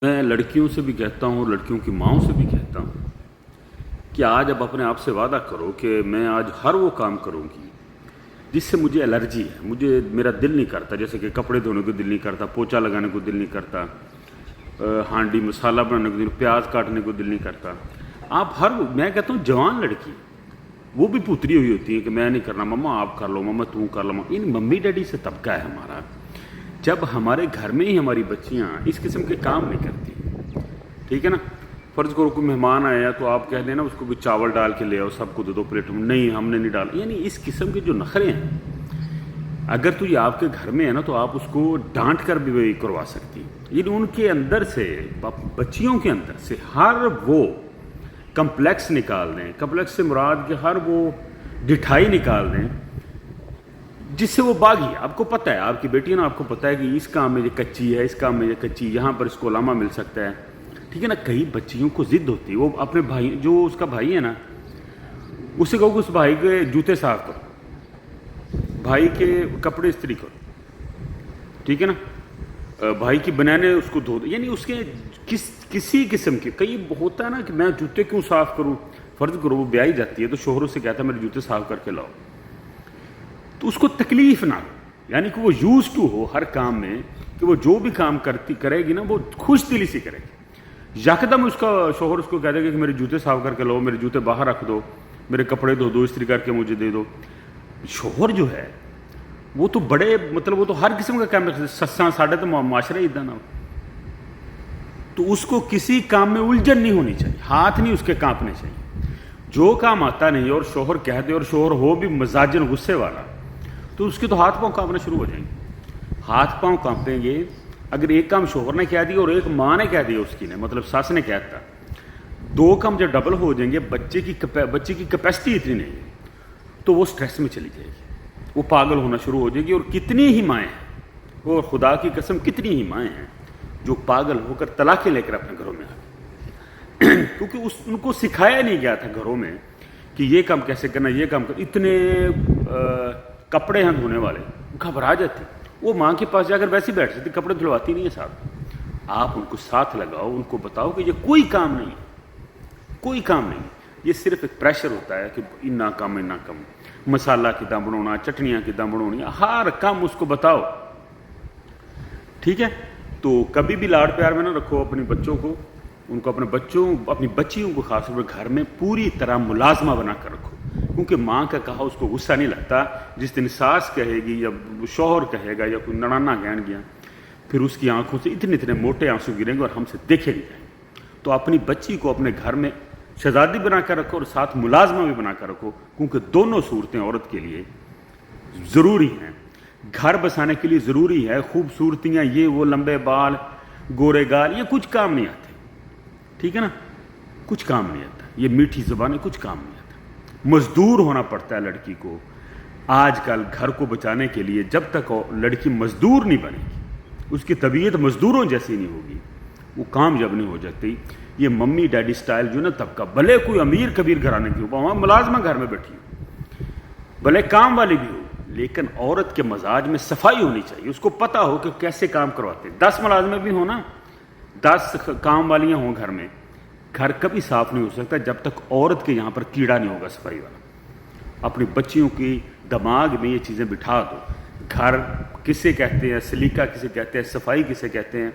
میں لڑکیوں سے بھی کہتا ہوں اور لڑکیوں کی ماؤں سے بھی کہتا ہوں کہ آج اب اپنے آپ سے وعدہ کرو کہ میں آج ہر وہ کام کروں گی جس سے مجھے الرجی ہے، میرا دل نہیں کرتا، جیسے کہ کپڑے دھونے کو دل نہیں کرتا، پوچھا لگانے کو دل نہیں کرتا، ہانڈی مسالہ بنانے کو دل، پیاز کاٹنے کو دل نہیں کرتا۔ آپ میں کہتا ہوں جوان لڑکی وہ بھی پوتری ہوئی ہوتی ہے کہ میں نہیں کرنا، مما آپ کر لو، مما تم کر لو۔ ان ممی ڈیڈی سے طبقہ ہے ہمارا، جب ہمارے گھر میں ہی ہماری بچیاں اس قسم کے کام نہیں کرتی، ٹھیک ہے نا۔ فرض کرو کوئی مہمان آیا تو آپ کہہ دینا اس کو بھی چاول ڈال کے لے آؤ، سب کو دو پلیٹ، نہیں ہم نے نہیں ڈالا۔ یعنی اس قسم کے جو نخرے ہیں، اگر تو یہ آپ کے گھر میں ہے نا تو آپ اس کو ڈانٹ کر بھی وہی کروا سکتی۔ یعنی ان کے اندر سے، بچیوں کے اندر سے ہر وہ کمپلیکس نکال دیں، کمپلیکس سے مراد کہ ہر وہ ڈٹھائی نکال دیں جس سے وہ باغی۔ آپ کو پتہ ہے، آپ کی بیٹی ہے نا، آپ کو پتہ ہے کہ اس کام میں یہ کچی ہے، اس کام میں یہ کچی، یہاں پر اس کو علامہ مل سکتا ہے، ٹھیک ہے نا۔ کئی بچیوں کو ضد ہوتی ہے، وہ اپنے بھائی، جو اس کا بھائی ہے نا، اس سے کہو کہ اس بھائی کے جوتے صاف کرو، بھائی کے کپڑے استری کرو، ٹھیک ہے نا، بھائی کی بنانے اس کو دھو دو۔ یعنی اس کے کسی قسم کے، کئی ہوتا ہے نا کہ میں جوتے کیوں صاف کروں۔ فرض کرو وہ بیائی جاتی ہے تو شوہروں سے کہتا ہے میرے جوتے صاف کر کے لاؤ، تو اس کو تکلیف نہ ہو، یعنی کہ وہ یوز ٹو ہو ہر کام میں، کہ وہ جو بھی کام کرے گی نا وہ خوش دلی سے کرے گی۔ یکدم اس کا شوہر اس کو کہہ دے گا کہ میرے جوتے صاف کر کے لاؤ، میرے جوتے باہر رکھ دو، میرے کپڑے دھو دو، استری کر کے مجھے دے دو۔ شوہر جو ہے وہ تو بڑے، مطلب وہ تو ہر قسم کا کام، سساں ساڈے تو معاشرہ ادا نہ ہو، تو اس کو کسی کام میں الجھن نہیں ہونی چاہیے، ہاتھ نہیں اس کے کانپنے چاہیے۔ جو کام آتا نہیں اور شوہر کہہ دے، اور شوہر ہو بھی مزاجن غصے والا، تو اس کے تو ہاتھ پاؤں کانپنا شروع ہو جائیں گے، ہاتھ پاؤں کانپیں گے۔ اگر ایک کام شوہر نے کہہ دیا اور ایک ماں نے کہہ دیا، اس کی نے، مطلب ساس نے کہہ دیا، دو کام جب ڈبل ہو جائیں گے، بچے کی کیپیسٹی اتنی نہیں ہے تو وہ سٹریس میں چلی جائے گی، وہ پاگل ہونا شروع ہو جائے گی۔ اور کتنی ہی مائیں ہیں، اور خدا کی قسم کتنی ہی مائیں ہیں جو پاگل ہو کر طلاقیں لے کر اپنے گھروں میں آ گئی، کیونکہ ان کو سکھایا نہیں گیا تھا گھروں میں کہ یہ کام کیسے کرنا، یہ کام کرنا۔ اتنے کپڑے ہیں دھونے والے، گھبرا جاتے، وہ ماں کے پاس جا کر ویسے بیٹھ جاتی، کپڑے دھلواتی نہیں ہے ساتھ۔ آپ ان کو ساتھ لگاؤ، ان کو بتاؤ کہ یہ کوئی کام نہیں ہے، کوئی کام نہیں، یہ صرف ایک پریشر ہوتا ہے کہ اتنا کم اتنا کم، مسالہ کداں بنانا، چٹنیاں کداں بنانی، ہر کام اس کو بتاؤ، ٹھیک ہے۔ تو کبھی بھی لاڑ پیار میں نہ رکھو اپنے بچوں کو، ان کو اپنی بچیوں کو خاص طور پر گھر میں پوری طرح ملازمہ بنا کر رکھو، کیونکہ ماں کا کہا اس کو غصہ نہیں لگتا۔ جس دن ساس کہے گی یا شوہر کہے گا یا کوئی نڑانا کہن گیا، پھر اس کی آنکھوں سے اتنے موٹے آنسو گریں گے اور ہم سے دیکھے نہیں جائیں گے۔ تو اپنی بچی کو اپنے گھر میں شہزادی بنا کر رکھو اور ساتھ ملازمہ بھی بنا کر رکھو، کیونکہ دونوں صورتیں عورت کے لیے ضروری ہیں، گھر بسانے کے لیے ضروری ہے۔ خوبصورتیاں، یہ وہ لمبے بال، گورے گال، یہ کچھ کام نہیں آتے، ٹھیک ہے نا، کچھ کام نہیں آتا، یہ میٹھی زبانیں کچھ کام نہیں آتا۔ مزدور ہونا پڑتا ہے لڑکی کو آج کل گھر کو بچانے کے لیے۔ جب تک لڑکی مزدور نہیں بنے گی، اس کی طبیعت مزدوروں جیسی نہیں ہوگی، وہ کامیاب نہیں ہو جاتی۔ یہ ممی ڈیڈی سٹائل جو نا طبقہ، بھلے کوئی امیر کبیر گھرانے کی ہو، وہاں ملازمہ گھر میں بیٹھی ہو، بھلے کام والی بھی ہو، لیکن عورت کے مزاج میں صفائی ہونی چاہیے، اس کو پتہ ہو کہ کیسے کام کرواتے۔ 10 ملازمے بھی ہوں نا، 10 کام والیاں ہوں گھر میں، گھر کبھی صاف نہیں ہو سکتا جب تک عورت کے یہاں پر کیڑا نہیں ہوگا صفائی والا۔ اپنی بچیوں کی دماغ میں یہ چیزیں بٹھا دو، گھر کسے کہتے ہیں، سلیقہ کسے کہتے ہیں، صفائی کسے کہتے ہیں،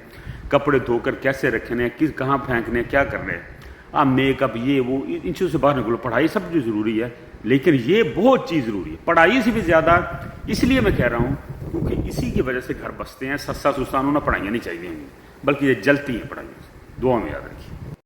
کپڑے دھو کر کیسے رکھنے ہیں، کہاں پھینکنے ہیں، کیا کرنے ہیں، آپ میک اپ، یہ وہ، ان چیزوں سے باہر نکلو۔ پڑھائی سب جو ضروری ہے، لیکن یہ بہت چیز ضروری ہے، پڑھائی سے بھی زیادہ۔ اس لیے میں کہہ رہا ہوں کیونکہ اسی کی وجہ سے گھر بستے ہیں۔ سسا سسانوں نہ پڑھائیاں نہیں چاہیے، بلکہ یہ جلتی ہیں پڑھائیوں سے۔ دعا میں یاد رکھیے۔